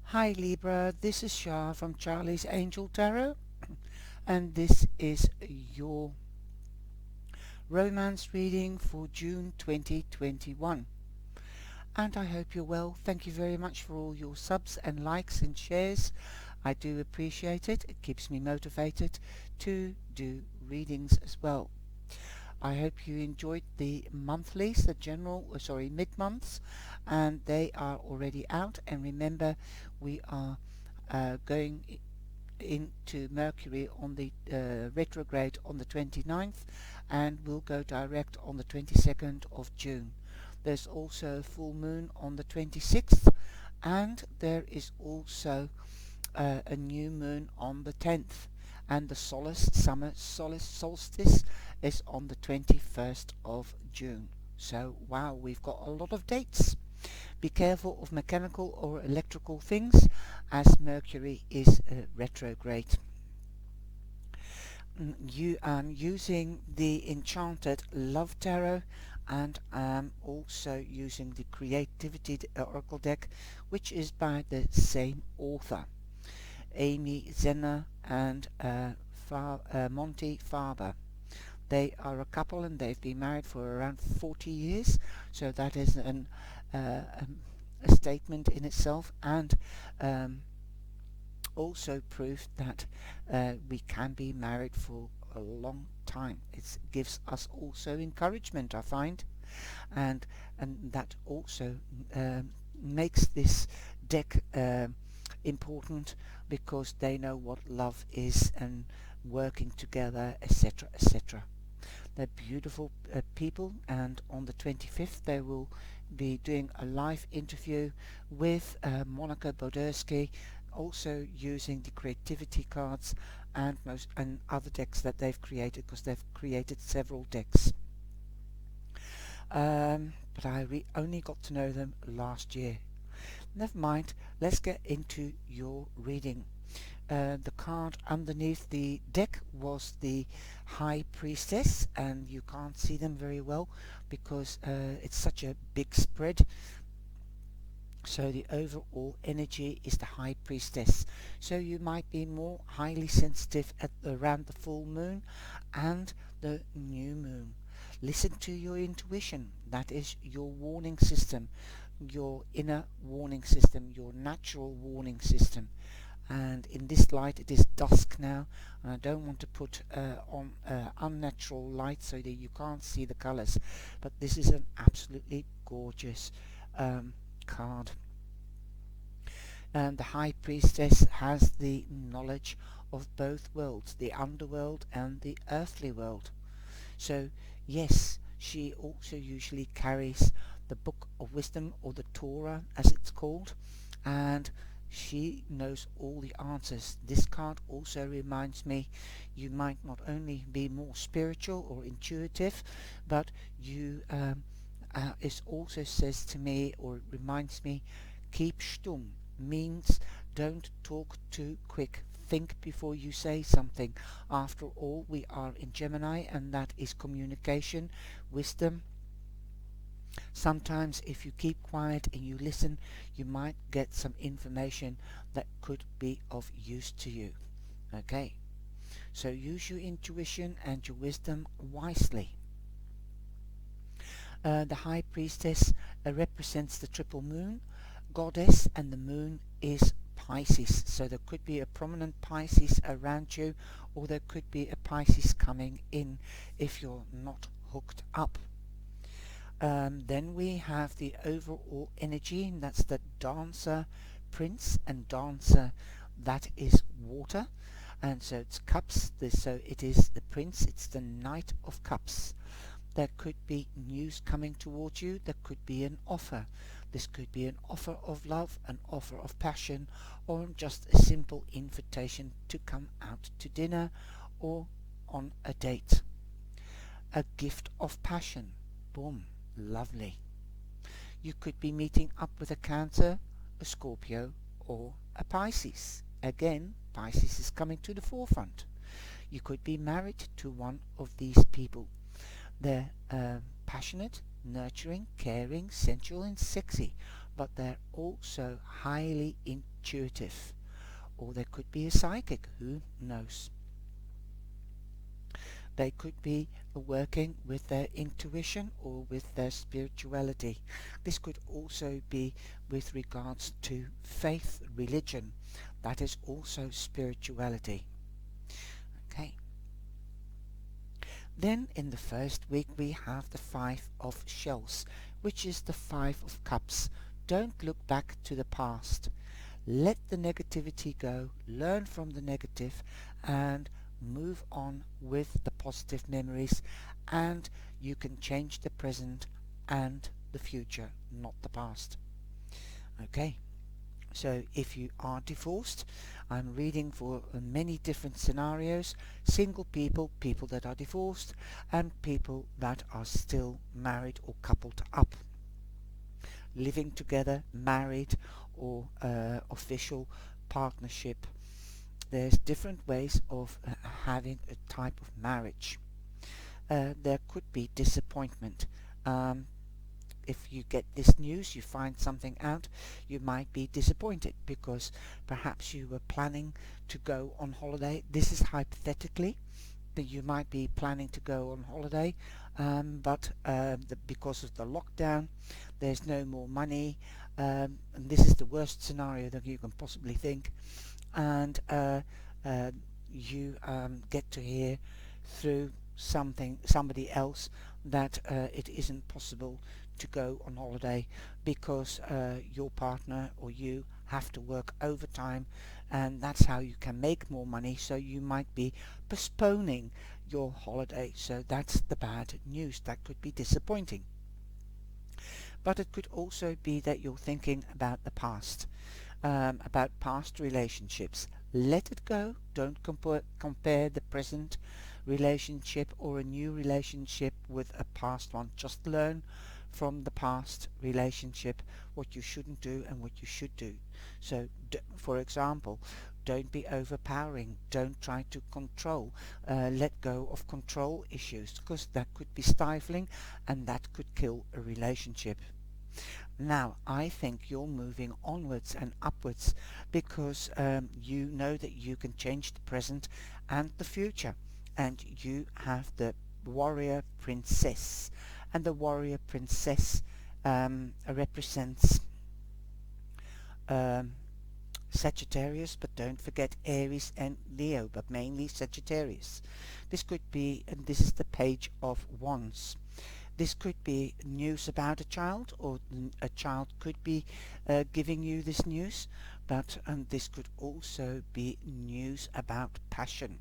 Hi Libra, this is Shah from Charlie's Angel Tarot, and this is your romance reading for June 2021. And I hope you're well. Thank you very much for all your subs and likes and shares. I do appreciate it. It keeps me motivated to do readings as well. I hope you enjoyed the monthlies, the mid-months, and they are already out. And remember, we are going into Mercury on the retrograde on the 29th, and will go direct on the 22nd of June. There's also a full moon on the 26th, and there is also a new moon on the 10th, and the summer solstice is on the 21st of June. So wow, we've got a lot of dates. Be careful of mechanical or electrical things, as Mercury is retrograde. You am using the Enchanted Love Tarot, and I'm also using the Creativity Oracle deck, which is by the same author, Amy Zenner and Monty Faber. They are a couple and they've been married for around 40 years, so that is a statement in itself, and also proof that we can be married for a long time. It gives us also encouragement, I find, and that also makes this deck important, because they know what love is and working together, etc., etc. They're beautiful people, and on the 25th they will be doing a live interview with Monica Bodersky, also using the creativity cards and other decks that they've created, because they've created several decks. But I only got to know them last year. Never mind, let's get into your reading. The card underneath the deck was the High Priestess, and you can't see them very well because it's such a big spread. So the overall energy is the High Priestess. So you might be more highly sensitive at around the full moon and the new moon. Listen to your intuition. That is your warning system, your inner warning system, your natural warning system. And in this light, it is dusk now, and I don't want to put on unnatural light so that you can't see the colors, but this is an absolutely gorgeous card. And the High Priestess has the knowledge of both worlds, the underworld and the earthly world. So yes, she also usually carries the Book of Wisdom, or the Torah as it's called, and she knows all the answers. This card also reminds me, you might not only be more spiritual or intuitive, but you it also says to me, or reminds me, keep stumm, means don't talk too quick. Think before you say something. After all, we are in Gemini, and that is communication, wisdom. Sometimes if you keep quiet and you listen, you might get some information that could be of use to you. Okay, so use your intuition and your wisdom wisely. The High Priestess represents the triple moon goddess, and the moon is Pisces. So there could be a prominent Pisces around you, or there could be a Pisces coming in if you're not hooked up. Then we have the overall energy, and that's the Dancer Prince, and Dancer, that is water, and so it's cups. So it is the Prince, it's the Knight of Cups. There could be news coming towards you, there could be an offer. This could be an offer of love, an offer of passion, or just a simple invitation to come out to dinner or on a date. A gift of passion. Boom. Lovely. You could be meeting up with a Cancer, a Scorpio, or a Pisces. Again, Pisces is coming to the forefront. You could be married to one of these people. They're passionate, nurturing, caring, sensual and sexy, but they're also highly intuitive, or they could be a psychic, who knows. They could be working with their intuition or with their spirituality. This could also be with regards to faith, religion. That is also spirituality. Okay. Then in the first week we have the Five of Shells, which is the Five of Cups. Don't look back to the past. Let the negativity go, learn from the negative, and move on with the positive memories, and you can change the present and the future, not the past. Okay. So if you are divorced, I'm reading for many different scenarios: single people, people that are divorced, and people that are still married or coupled up, living together, married, or official partnership. There's different ways of having a type of marriage. There could be disappointment. If you get this news, you find something out, you might be disappointed because perhaps you were planning to go on holiday. This is hypothetically that you might be planning to go on holiday, but because of the lockdown, there's no more money, and this is the worst scenario that you can possibly think, and you get to hear through somebody else that it isn't possible to go on holiday because your partner or you have to work overtime, and that's how you can make more money, so you might be postponing your holiday. So that's the bad news. That could be disappointing. But it could also be that you're thinking about the past, about past relationships. Let it go. Don't compare the present relationship or a new relationship with a past one. Just learn from the past relationship what you shouldn't do and what you should do. So for example, don't be overpowering, don't try to control, let go of control issues, because that could be stifling and that could kill a relationship. Now, I think you're moving onwards and upwards because you know that you can change the present and the future, and you have the warrior princess, and the warrior princess represents Sagittarius, but don't forget Aries and Leo, but mainly Sagittarius. This could be, and this is the Page of Wands. This could be news about a child, or a child could be giving you this news, but this could also be news about passion.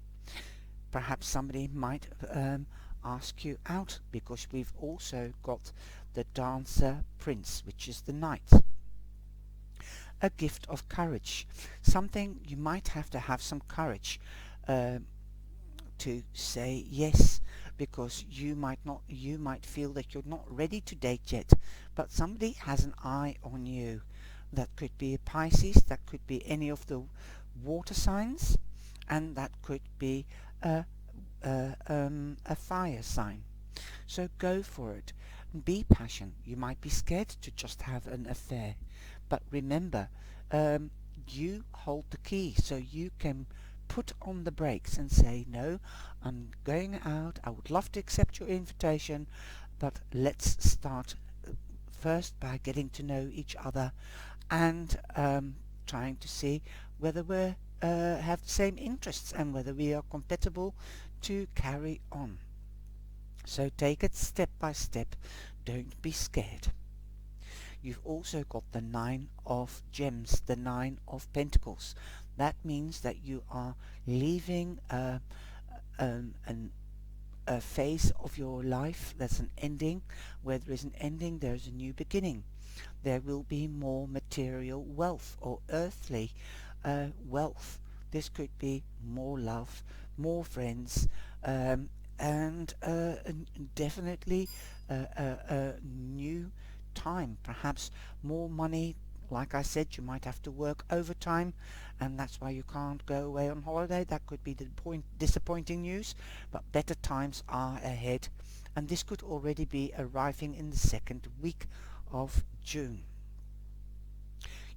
Perhaps somebody might ask you out, because we've also got the Dancer Prince, which is the Knight. A gift of courage. Something you might have to have some courage to say yes, because you might feel that you're not ready to date yet, but somebody has an eye on you. That could be a Pisces, that could be any of the water signs, and that could be a fire sign. So go for it. Be passionate. You might be scared to just have an affair, but remember, you hold the key, so you can put on the brakes and say, no, I'm going out, I would love to accept your invitation, but let's start first by getting to know each other and trying to see whether we have the same interests and whether we are compatible to carry on. So take it step by step. Don't be scared. You've also got the Nine of Gems, the Nine of Pentacles. That means that you are leaving a phase of your life that's an ending. Where there is an ending, there is a new beginning. There will be more material wealth or earthly wealth. This could be more love, more friends, and definitely a new time, perhaps more money. Like I said, you might have to work overtime, and that's why you can't go away on holiday. That could be the disappointing news, but better times are ahead, and this could already be arriving in the second week of June.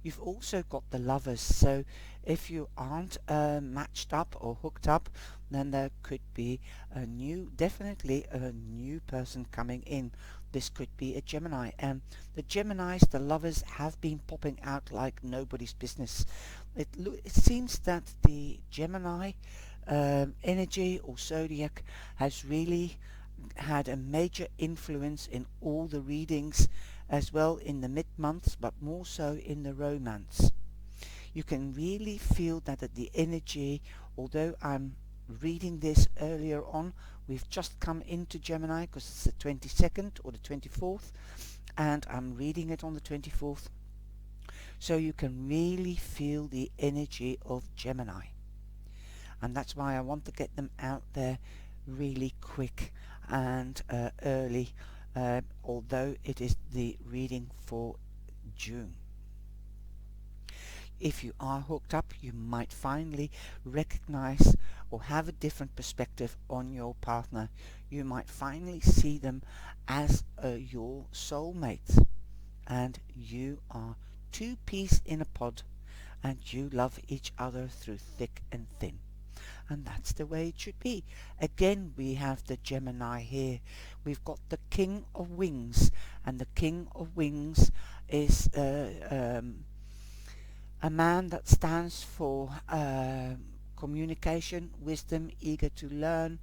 You've also got the Lovers, so if you aren't matched up or hooked up, then there could be definitely a new person coming in. This could be a Gemini, and the Geminis, the Lovers, have been popping out like nobody's business. It seems that the Gemini energy or zodiac has really had a major influence in all the readings, as well in the mid-months, but more so in the romance. You can really feel that the energy, although I'm reading this earlier on, we've just come into Gemini because it's the 22nd or the 24th, and I'm reading it on the 24th, so you can really feel the energy of Gemini, and that's why I want to get them out there really quick and early, although it is the reading for June. If you are hooked up, you might finally recognize or have a different perspective on your partner. You might finally see them as your soulmate, and you are two peas in a pod, and you love each other through thick and thin. And that's the way it should be. Again, we have the Gemini here. We've got the King of Wings, and the King of Wings is a man that stands for communication, wisdom, eager to learn,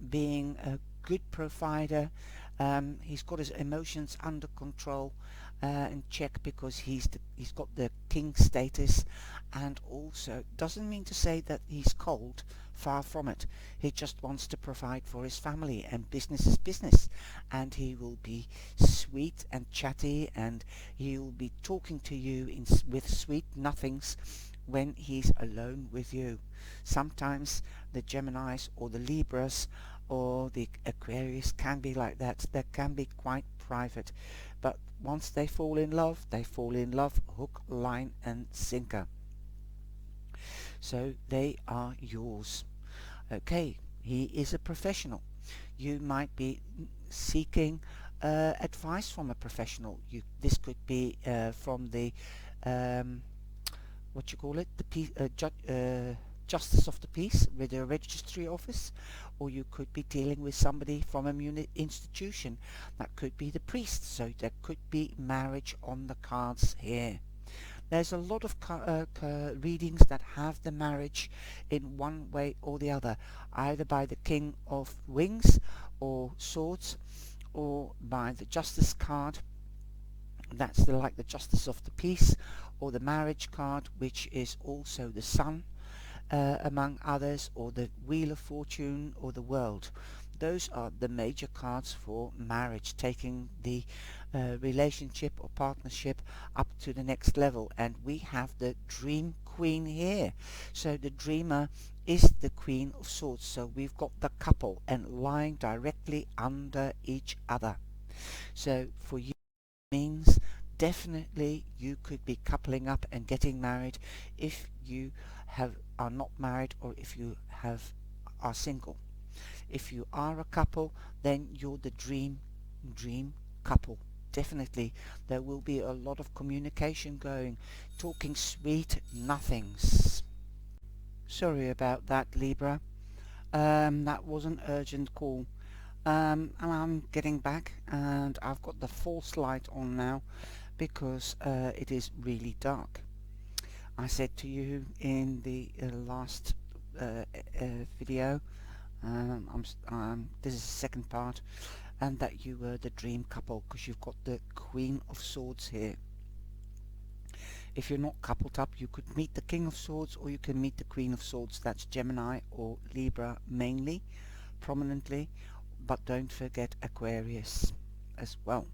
being a good provider. He's got his emotions under control and check, because he's got the king status, and also doesn't mean to say that he's cold. Far from it. He just wants to provide for his family, and business is business, and he will be sweet and chatty, and he will be talking to you with sweet nothings when he's alone with you. Sometimes the Geminis or the Libras or the Aquarius can be like that. They can be quite private, but once they fall in love, hook, line and sinker. So they are yours. Okay, he is a professional. You might be seeking advice from a professional. This could be from the what you call it, the Justice of the Peace with the registry office, or you could be dealing with somebody from a institution. That could be the priest, so there could be marriage on the cards here. There's a lot of readings that have the marriage in one way or the other, either by the King of Wings or Swords, or by the Justice card. That's like the Justice of the Peace, or the Marriage card, which is also the Sun, among others, or the Wheel of Fortune, or the World. Those are the major cards for marriage, taking the relationship or partnership up to the next level. And we have the Dream Queen here. So the dreamer is the Queen of Swords. So we've got the couple and lying directly under each other. So for you, means definitely you could be coupling up and getting married if you are not married, or if you are single. If you are a couple, then you're the dream couple. Definitely there will be a lot of communication going, talking sweet nothings. Sorry about that, Libra. That was an urgent call. And I'm getting back, and I've got the false light on now because it is really dark. I said to you in the last video, this is the second part, and that you were the dream couple because you've got the Queen of Swords here. If you're not coupled up, you could meet the King of Swords, or you can meet the Queen of Swords. That's Gemini or Libra mainly, prominently, but don't forget Aquarius as well.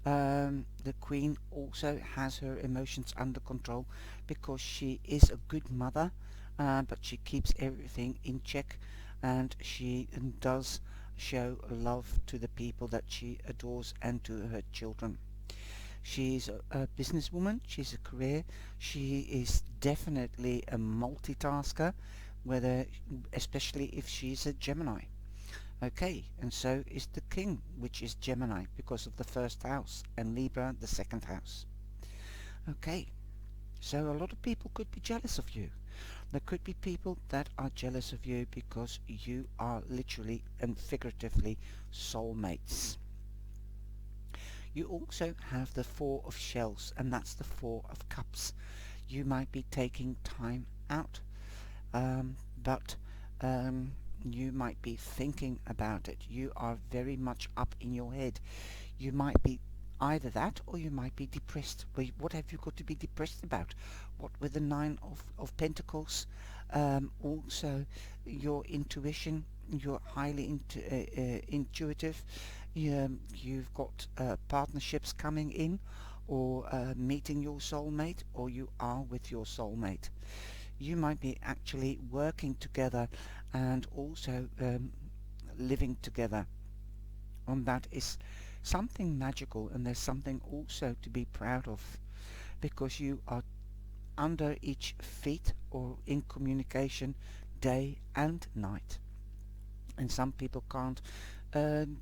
The Queen also has her emotions under control because she is a good mother, but she keeps everything in check, and she does show love to the people that she adores and to her children. She's a businesswoman, she's a career, she is definitely a multitasker, especially if she's a Gemini. Okay, and so is the King, which is Gemini because of the first house, and Libra the second house. Okay, so a lot of people could be jealous of you. There could be people that are jealous of you because you are literally and figuratively soulmates. You also have the Four of Shells, and that's the Four of Cups. You might be taking time out, but you might be thinking about it. You are very much up in your head. You might be either that, or you might be depressed. But what have you got to be depressed about? What with the Nine of Pentacles? Also, your intuition. You're highly intuitive. You've got partnerships coming in, or meeting your soulmate, or you are with your soulmate. You might be actually working together and also living together, and that is something magical, and there's something also to be proud of, because you are under each feet or in communication day and night, and some people can't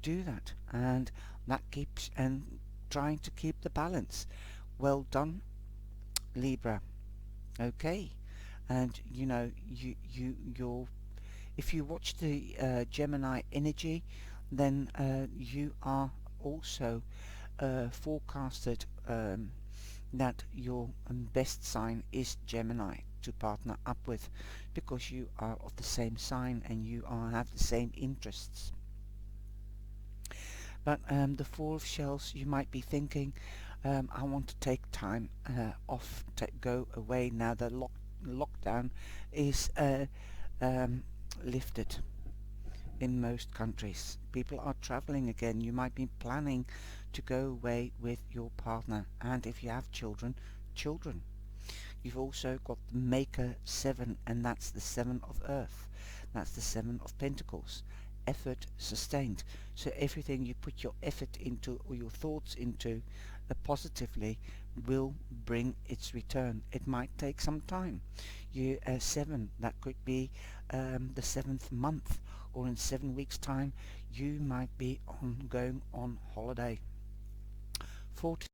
do that, and that keeps and trying to keep the balance. Well done, Libra. Okay, and you know, you're if you watch the Gemini energy, then you are also forecasted that your best sign is Gemini to partner up with, because you are of the same sign and you have the same interests. But the Four of Shells, you might be thinking, I want to take time off, go away now the lockdown is lifted in most countries. People are traveling again. You might be planning to go away with your partner, and if you have children, children. You've also got the Maker 7, and that's the 7 of Earth. That's the 7 of Pentacles. Effort sustained. So everything you put your effort into, or your thoughts into, positively, will bring its return. It might take some time. 7, that could be the 7th month, or in 7 weeks time you might be going on holiday. 4 to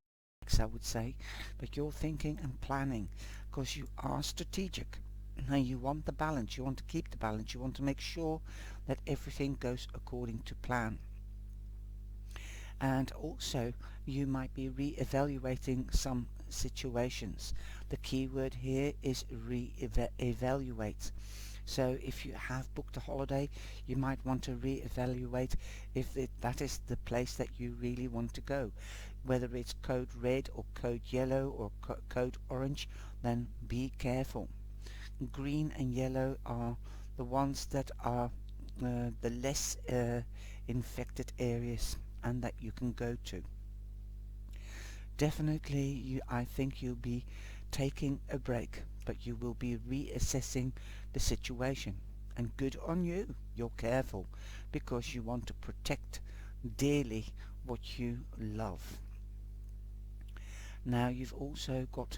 6, I would say, but you're thinking and planning because you are strategic. Now you want the balance, you want to keep the balance, you want to make sure that everything goes according to plan. And also you might be re-evaluating some situations. The key word here is re-evaluate. So if you have booked a holiday, you might want to re-evaluate if that is the place that you really want to go. Whether it's code red or code yellow or code orange, then be careful. Green and yellow are the ones that are the less infected areas and that you can go to. Definitely, I think you'll be taking a break, but you will be reassessing the situation. And good on you, you're careful, because you want to protect dearly what you love. Now you've also got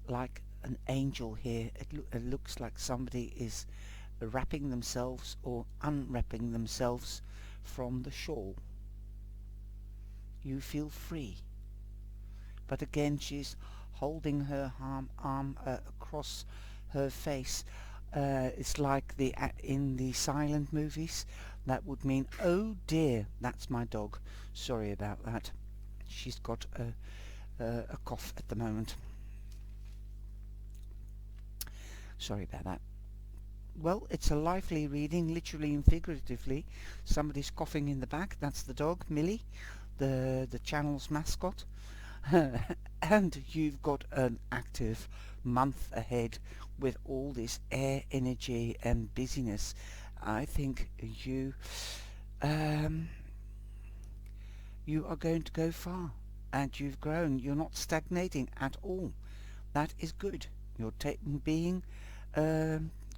like an angel here. It looks like somebody is wrapping themselves or unwrapping themselves from the shawl. You feel free. But again, she's holding her arm across her face. It's like in the silent movies. That would mean, oh dear, that's my dog. Sorry about that. She's got a cough at the moment. Sorry about that. Well, it's a lively reading, literally and figuratively. Somebody's coughing in the back. That's the dog, Millie, the channel's mascot. And you've got an active month ahead with all this air energy and busyness. I think you are going to go far, and you've grown. You're not stagnating at all. That is good. You're being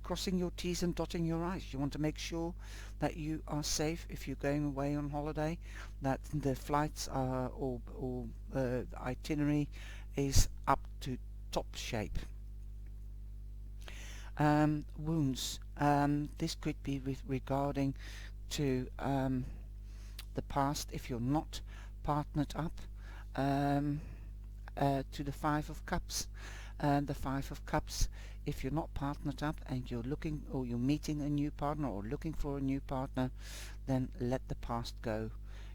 crossing your T's and dotting your I's. You want to make sure that you are safe if you're going away on holiday, that the flights are or the itinerary is up to top shape. Wounds. This could be regarding to the past if you're not partnered up. to the Five of Cups. The Five of Cups, if you're not partnered up and you're looking or you're meeting a new partner or looking for a new partner, then let the past go.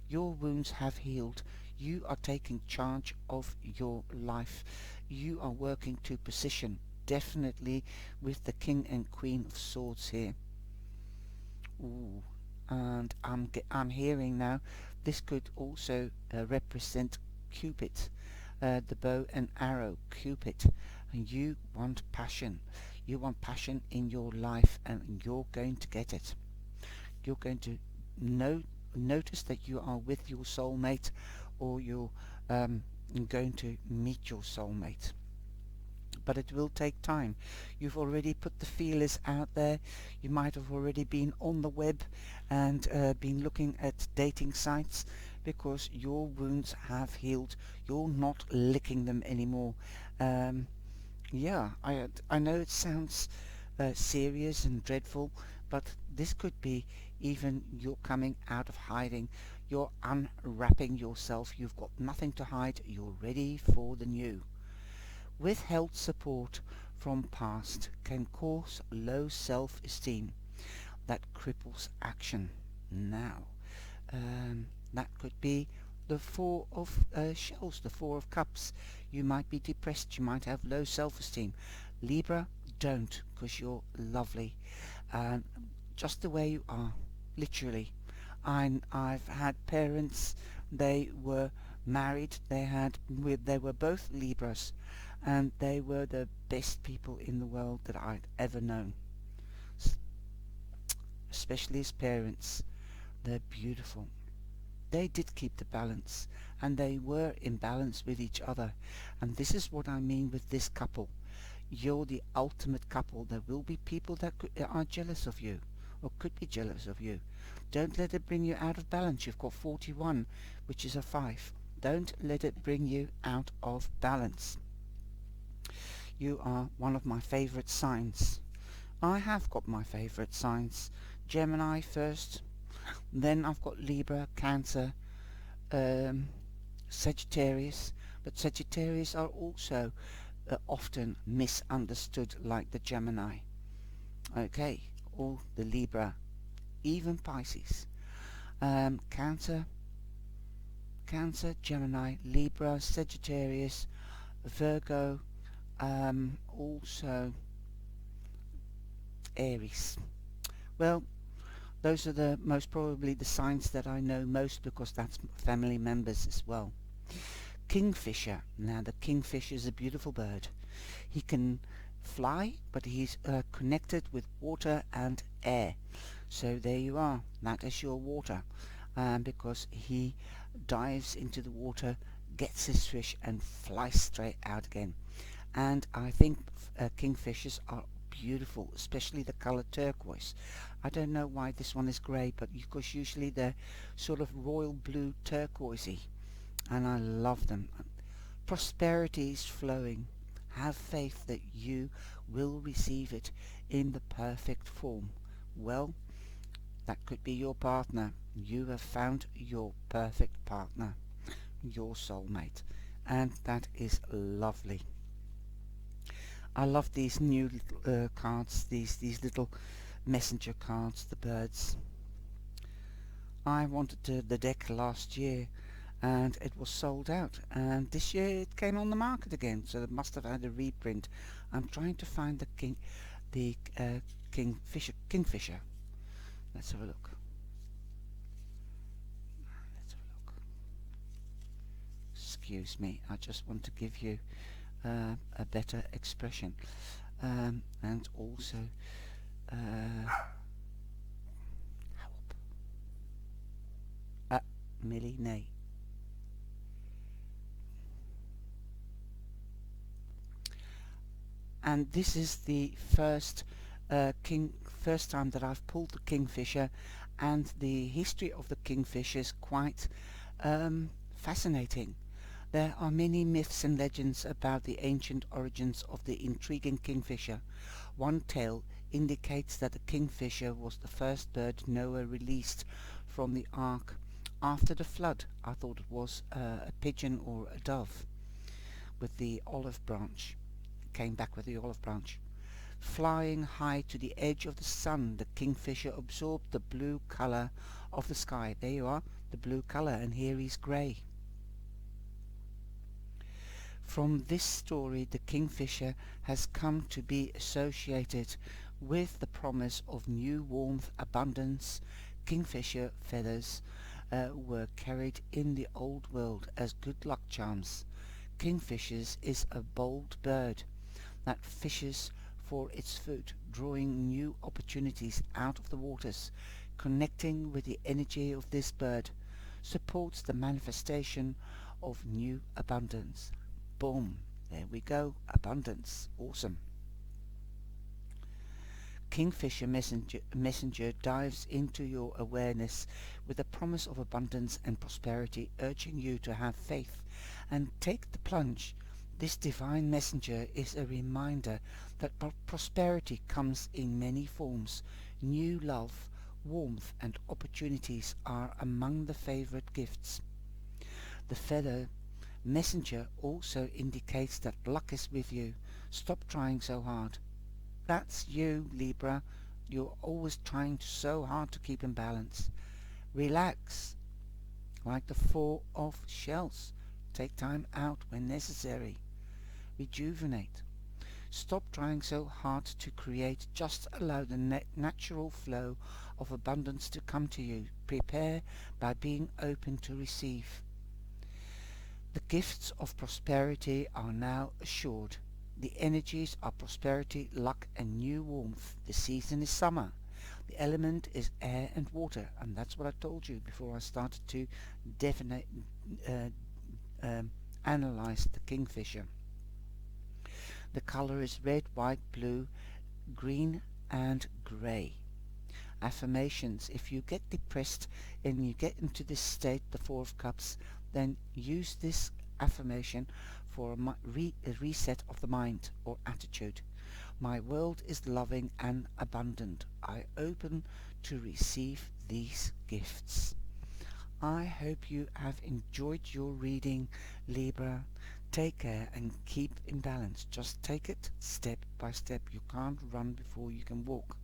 Your wounds have healed. You are taking charge of your life. You are working to position, definitely with the King and Queen of Swords here. Ooh. And I'm hearing now this could also represent Cupid, the bow and arrow Cupid. And you want passion. You want passion in your life, and you're going to get it. You're going to notice that you are with your soulmate, or you're going to meet your soulmate. But it will take time. You've already put the feelers out there. You might have already been on the web and been looking at dating sites, because your wounds have healed. You're not licking them anymore. Yeah, I know it sounds serious and dreadful, but this could be even you're coming out of hiding. You're unwrapping yourself. You've got nothing to hide. You're ready for the new. Withheld support from past can cause low self-esteem that cripples action. Now, that could be the Four of Shells, the Four of Cups. You might be depressed, you might have low self-esteem. Libra, don't, because you're lovely. Just the way you are, literally. I've had parents, they were married, they were both Libras, and they were the best people in the world that I'd ever known. Especially as parents, they're beautiful. They did keep the balance, and they were in balance with each other. And this is what I mean with this couple. You're the ultimate couple. There will be people that are jealous of you, or could be jealous of you. Don't let it bring you out of balance. You've got 41, which is a 5. Don't let it bring you out of balance. You are one of my favorite signs. I have got my favorite signs. Gemini first, then I've got Libra, Cancer, Sagittarius, but Sagittarius are also often misunderstood like the Gemini. Okay, or the Libra, even Pisces. Cancer, Gemini, Libra, Sagittarius, Virgo, also Aries. Well, those are the most probably the signs that I know most, because that's family members as well. Kingfisher. Now the kingfisher is a beautiful bird. He can fly, but he's connected with water and air. So there you are. That is your water. Because he dives into the water, gets his fish and flies straight out again. And I think kingfishers are beautiful, especially the color turquoise. I don't know why this one is grey, but because usually they're sort of royal blue turquoisey, and I love them. Prosperity is flowing. Have faith that you will receive it in the perfect form. Well, that could be your partner. You have found your perfect partner, your soulmate, and that is lovely. I love these new cards, these little messenger cards, the birds. I wanted the deck last year, and it was sold out, and this year it came on the market again, so it must have had a reprint. I'm trying to find the kingfisher. Let's have a look. Excuse me, I just want to give you a better expression, and also help. Millie Nay. And this is the first time that I've pulled the kingfisher, and the history of the kingfisher is quite fascinating. There are many myths and legends about the ancient origins of the intriguing kingfisher. One tale indicates that the kingfisher was the first bird Noah released from the ark after the flood. I thought it was a pigeon or a dove. with the olive branch. Came back with the olive branch. Flying high to the edge of the sun, the kingfisher absorbed the blue colour of the sky. There you are, the blue colour, and here he's grey. From this story, the kingfisher has come to be associated with the promise of new warmth, abundance. Kingfisher feathers were carried in the old world as good luck charms. Kingfishers is a bold bird that fishes for its food, drawing new opportunities out of the waters. Connecting with the energy of this bird supports the manifestation of new abundance. Boom, there we go, abundance, awesome. Kingfisher messenger dives into your awareness with a promise of abundance and prosperity, urging you to have faith and take the plunge. This divine messenger is a reminder that prosperity comes in many forms. New love, warmth and opportunities are among the favorite gifts. The fellow messenger also indicates that luck is with you. Stop trying so hard. That's you, Libra. You're always trying so hard to keep in balance. Relax, like the Four of Shells. Take time out when necessary. Rejuvenate. Stop trying so hard to create. Just allow the natural flow of abundance to come to you. Prepare by being open to receive. The gifts of prosperity are now assured. The energies are prosperity, luck and new warmth. The season is summer. The element is air and water, and that's what I told you before I started to analyze the kingfisher. The color is red, white, blue, green and grey. Affirmations. If you get depressed and you get into this state, the Four of Cups, then use this affirmation for a reset of the mind or attitude. My world is loving and abundant. I open to receive these gifts. I hope you have enjoyed your reading, Libra. Take care and keep in balance. Just take it step by step. You can't run before you can walk.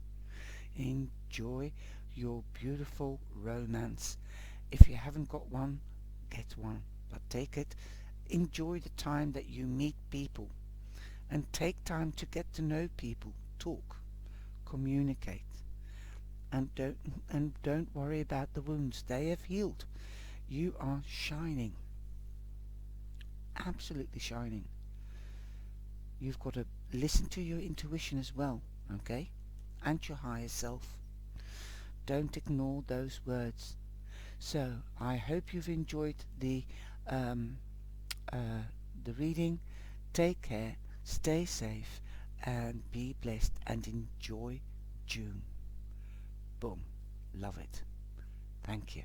Enjoy your beautiful romance. If you haven't got one, get one. But take it. Enjoy the time that you meet people. And take time to get to know people. Talk. Communicate. And don't worry about the wounds. They have healed. You are shining. Absolutely shining. You've got to listen to your intuition as well, okay? And your higher self. Don't ignore those words. So I hope you've enjoyed the reading. Take care, stay safe, and be blessed, and enjoy June. Boom. Love it. Thank you.